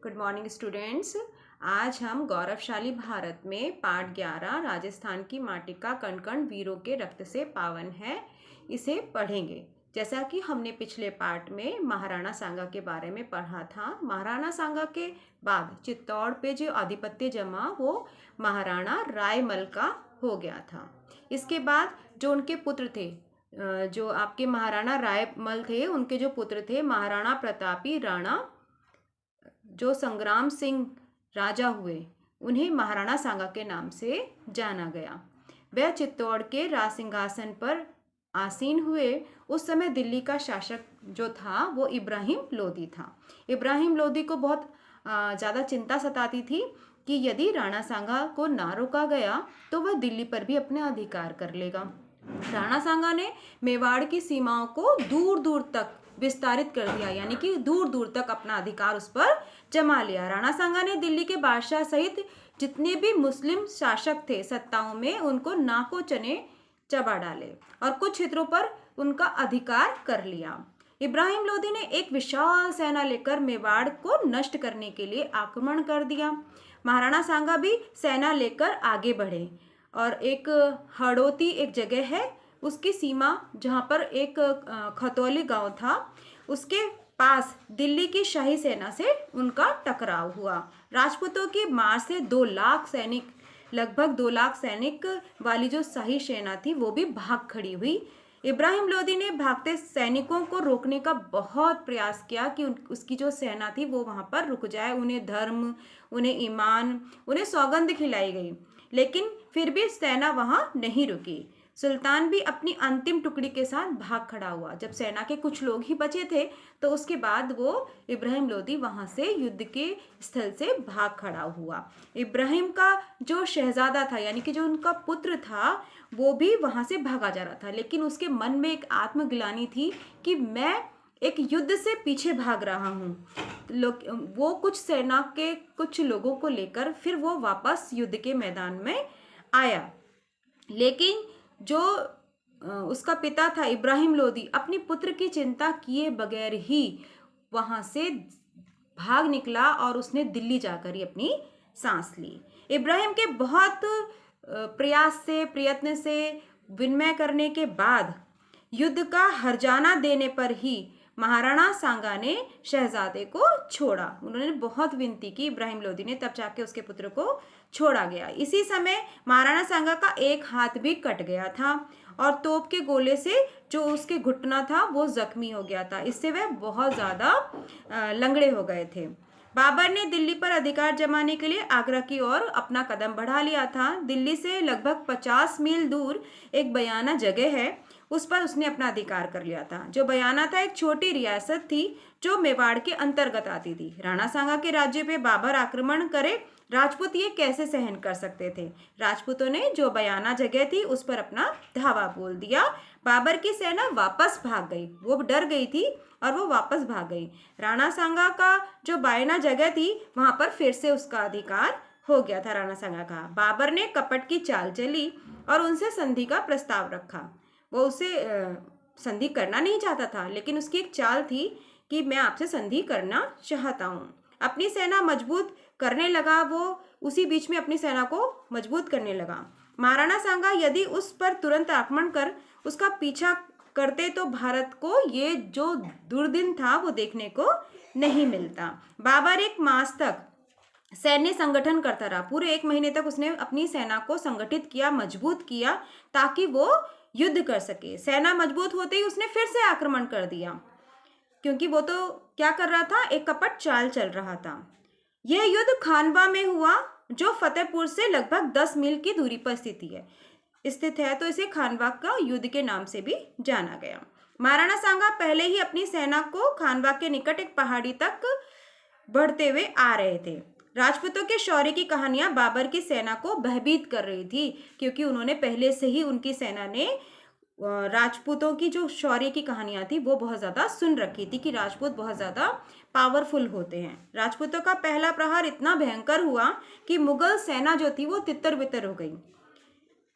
Good morning students. आज हम गौरवशाली भारत में पाठ 11 राजस्थान की माटी का कण कण वीरों के रक्त से पावन है, इसे पढ़ेंगे। जैसा कि हमने पिछले पाठ में महाराणा सांगा के बारे में पढ़ा था। महाराणा सांगा के बाद चित्तौड़ पे जो आधिपत्य जमा वो महाराणा रायमल का हो गया था। इसके बाद जो उनके पुत्र थे, जो आपके महाराणा रायमल थे, उनके जो पुत्र थे महाराणा प्रतापी राणा जो संग्राम सिंह राजा हुए, उन्हें महाराणा सांगा के नाम से जाना गया। वह चित्तौड़ के राज सिंहासन पर आसीन हुए। उस समय दिल्ली का शासक जो था वो इब्राहिम लोदी था। इब्राहिम लोदी को बहुत ज़्यादा चिंता सताती थी कि यदि राणा सांगा को ना रोका गया तो वह दिल्ली पर भी अपने अधिकार कर लेगा। राणा सांगा ने मेवाड़ की सीमाओं को दूर दूर तक विस्तारित कर दिया, यानी कि दूर दूर तक अपना अधिकार उस पर जमा लिया। राणा सांगा ने दिल्ली के बादशाह सहित जितने भी मुस्लिम शासक थे सत्ताओं में, उनको नाको चने चबा डाले और कुछ क्षेत्रों पर उनका अधिकार कर लिया। इब्राहिम लोदी ने एक विशाल सेना लेकर मेवाड़ को नष्ट करने के लिए आक्रमण कर दिया। महाराणा सांगा भी सेना लेकर आगे बढ़े और एक हड़ौती एक जगह है, उसकी सीमा जहाँ पर एक खतौली गांव था, उसके पास दिल्ली की शाही सेना से उनका टकराव हुआ। राजपूतों की मार से 2 लाख सैनिक, लगभग 2 लाख सैनिक वाली जो शाही सेना थी वो भी भाग खड़ी हुई। इब्राहिम लोदी ने भागते सैनिकों को रोकने का बहुत प्रयास किया कि उसकी जो सेना थी वो वहाँ पर रुक जाए। उन्हें धर्म, उन्हें ईमान, उन्हें सौगंध खिलाई गई, लेकिन फिर भी सेना वहाँ नहीं रुकी। सुल्तान भी अपनी अंतिम टुकड़ी के साथ भाग खड़ा हुआ। जब सेना के कुछ लोग ही बचे थे तो उसके बाद वो इब्राहिम लोदी वहाँ से युद्ध के स्थल से भाग खड़ा हुआ। इब्राहिम का जो शहजादा था, यानी कि जो उनका पुत्र था, वो भी वहाँ से भागा जा रहा था, लेकिन उसके मन में एक आत्मग्लानि थी कि मैं एक युद्ध से पीछे भाग रहा हूँ। वो कुछ सेना के कुछ लोगों को लेकर फिर वो वापस युद्ध के मैदान में आया, लेकिन जो उसका पिता था इब्राहिम लोदी अपनी पुत्र की चिंता किए बगैर ही वहाँ से भाग निकला और उसने दिल्ली जाकर ही अपनी सांस ली। इब्राहिम के बहुत प्रयास से, प्रयत्न से, विनिमय करने के बाद युद्ध का हर्जाना देने पर ही महाराणा सांगा ने शहजादे को छोड़ा। उन्होंने बहुत विनती की इब्राहिम लोदी ने, तब जाके उसके पुत्र को छोड़ा गया। इसी समय महाराणा सांगा का एक हाथ भी कट गया था और तोप के गोले से जो उसके घुटना था वो जख्मी हो गया था। इससे वह बहुत ज़्यादा लंगड़े हो गए थे। बाबर ने दिल्ली पर अधिकार जमाने के लिए आगरा की ओर अपना कदम बढ़ा लिया था। दिल्ली से लगभग 50 मील दूर एक बयाना जगह है, उस पर उसने अपना अधिकार कर लिया था। जो बयाना था एक छोटी रियासत थी जो मेवाड़ के अंतर्गत आती थी। राणा सांगा के राज्य पे बाबर आक्रमण करे, राजपूत ये कैसे सहन कर सकते थे। राजपूतों ने जो बयाना जगह थी उस पर अपना धावा बोल दिया। बाबर की सेना वापस भाग गई, वो डर गई थी और वो वापस भाग गई। राणा सांगा का जो बयाना जगह थी वहां पर फिर से उसका अधिकार हो गया था राणा सांगा का। बाबर ने कपट की चाल चली और उनसे संधि का प्रस्ताव रखा। वो उसे संधि करना नहीं चाहता था, लेकिन उसकी एक चाल थी कि मैं आपसे संधि करना चाहता हूँ। अपनी सेना मजबूत करने लगा, वो उसी बीच में अपनी सेना को मजबूत करने लगा। महाराणा सांगा यदि उस पर तुरंत आक्रमण कर उसका पीछा करते तो भारत को ये जो दुर्दिन था वो देखने को नहीं मिलता। बाबर 1 मास तक सैन्य संगठन करता रहा। पूरे 1 महीने तक उसने अपनी सेना को संगठित किया, मजबूत किया, ताकि वो युद्ध कर सके। सेना मजबूत होते ही उसने फिर से आक्रमण कर दिया, क्योंकि वो तो क्या कर रहा था, एक कपट चाल चल रहा था। यह युद्ध खानवा में हुआ, जो फतेहपुर से लगभग 10 मील की दूरी पर स्थित है, तो इसे खानवा का युद्ध के नाम से भी जाना गया। महाराणा सांगा पहले ही अपनी सेना को खानवा के निकट एक पहाड़ी तक बढ़ते हुए आ रहे थे। राजपूतों के शौर्य की कहानियां बाबर की सेना को भयभीत कर रही थी, क्योंकि उन्होंने पहले से ही, उनकी सेना ने राजपूतों की जो शौर्य की कहानियां थी वो बहुत ज़्यादा सुन रखी थी कि राजपूत बहुत ज़्यादा पावरफुल होते हैं। राजपूतों का पहला प्रहार इतना भयंकर हुआ कि मुगल सेना जो थी वो तितर बितर हो गई,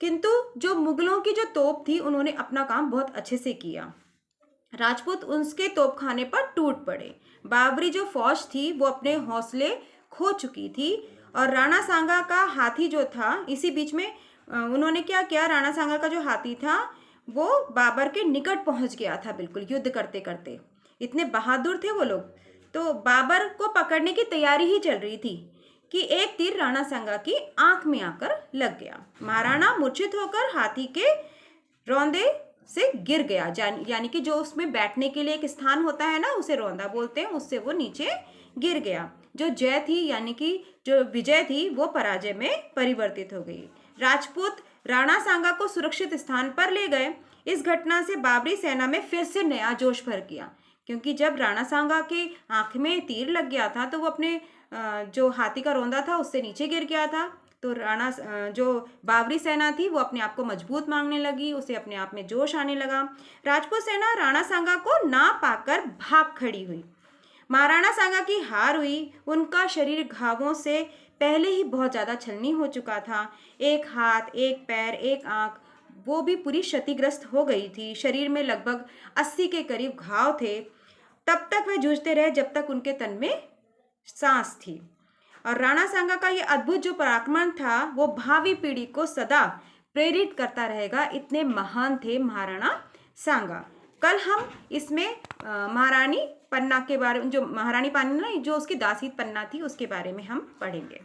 किंतु जो मुगलों की जो तोप थी उन्होंने अपना काम बहुत अच्छे से किया। राजपूत उसके तोपखाने पर टूट पड़े। बाबरी जो फौज थी वो अपने हौसले खो चुकी थी और राणा सांगा का हाथी जो था, इसी बीच में उन्होंने क्या किया, राणा सांगा का जो हाथी था वो बाबर के निकट पहुंच गया था, बिल्कुल युद्ध करते करते। इतने बहादुर थे वो लोग। तो बाबर को पकड़ने की तैयारी ही चल रही थी कि एक तीर राणा सांगा की आंख में आकर लग गया। महाराणा मूर्छित होकर हाथी के रौंदे से गिर गया, यानी कि जो उसमें बैठने के लिए एक स्थान होता है ना, उसे रौंदा बोलते हैं, उससे वो नीचे गिर गया। जो जय थी यानी कि जो विजय थी वो पराजय में परिवर्तित हो गई। राजपूत राणा सांगा को सुरक्षित स्थान पर ले गए। इस घटना से बाबरी सेना में फिर से नया जोश भर गया, क्योंकि जब राणा सांगा के आंख में तीर लग गया था तो वो अपने जो हाथी का रौंदा था उससे नीचे गिर गया था। तो जो बाबरी सेना थी वो अपने आप को मजबूत मांगने लगी, उसे अपने आप में जोश आने लगा। राजपूत सेना राणा सांगा को ना पाकर भाग खड़ी हुई। महाराणा सांगा की हार हुई। उनका शरीर घावों से पहले ही बहुत ज़्यादा छलनी हो चुका था। एक हाथ, एक पैर, एक आंख, वो भी पूरी क्षतिग्रस्त हो गई थी। शरीर में लगभग 80 के करीब घाव थे। तब तक वे जूझते रहे जब तक उनके तन में सांस थी। और राणा सांगा का ये अद्भुत जो पराक्रम था वो भावी पीढ़ी को सदा प्रेरित करता रहेगा। इतने महान थे महाराणा सांगा। कल हम इसमें महारानी पन्ना के बारे में, जो महारानी पन्ना जो उसकी दासी पन्ना थी उसके बारे में हम पढ़ेंगे।